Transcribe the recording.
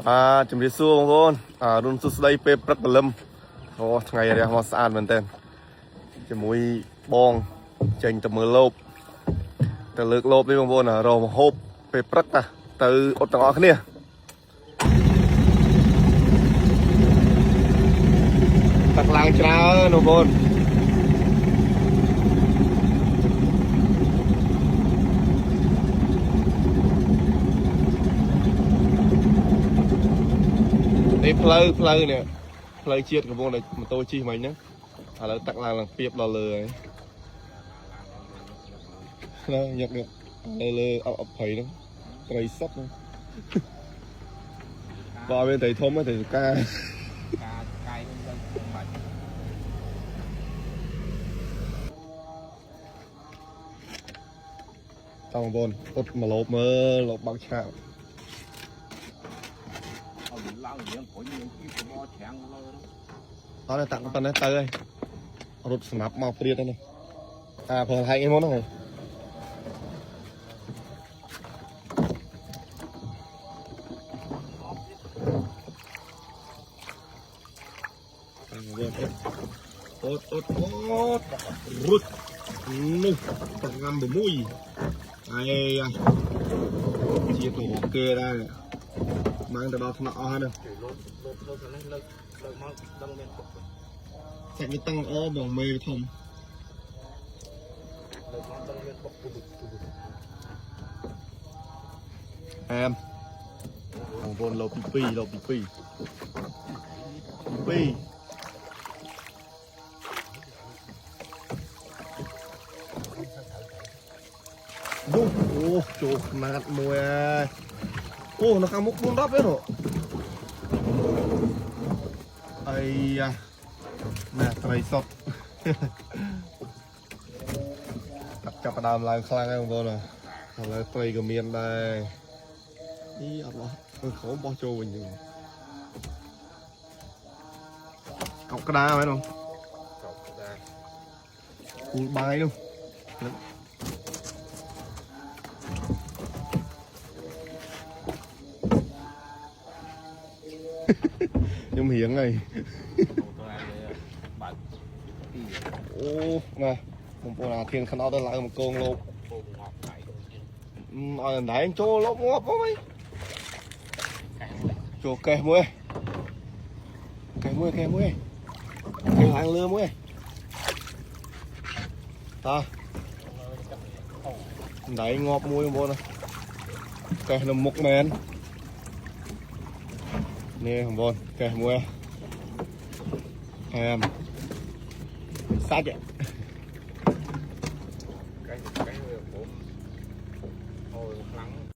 ជំរាបសួរបងប្អូនរួមសួស្តីពេលព្រឹកព្រលឹមថ្ងៃរះមកស្អាតមែនតើជាមួយបងចេញទៅមើលលបទៅលើកលបនេះបងប្អូនរកមកហូបពេលព្រឹកទៅអត់ទាំងអស់គ្នាទឹកឡើងច្រើនបងប្អូននេះផ្លូវនេះផ្លូវជាតិកំពុងតែម៉ូតូជិះមិញហ្នឹងឥឡូវទឹកឡើងពីបដល់លើហើយណាញឹកលើអភ័យហ្នឹងត្រីសុកហ្នឹងបើមានត្រីធំទេការកាយនឹងទៅបាច់តោះបងប្អូនអត់មកលបមើលលបបាក់ឆាកឡើងយើងព្រោះយើងពីប្រមច្រាំងលើអត់តាំងប៉ុណ្ណេះទៅហើយរត់ស្នាប់មកព្រាតហ្នឹងព្រោះហែកឯងមកហ្នឹងហើយអត់រុតនោះ5ហើយជាទៅគេដែរmang từ đó nó o nữa sạch cái tăng o bằng mê thông em thằng vốn lô pi ô chuột nát mùi ô nó không muốn đắp hết rồi ây à nè trời sọt đặt chập đàm lại khang không vô nè rồi tây cái miền đây đi ở đó khó bao trâu mình nhiều cọc cái đá phải không cùi bay luôn nhung hiển này ô nè một bộ nào thiên khăn áo đây lại một con luôn ở đáy anh cho lốp ngóp quá mấy cho kè muối kè lại lưa muối ta đáy ngọt muối một bộ này kè nó mục men nè không bon kè muối em sát vậy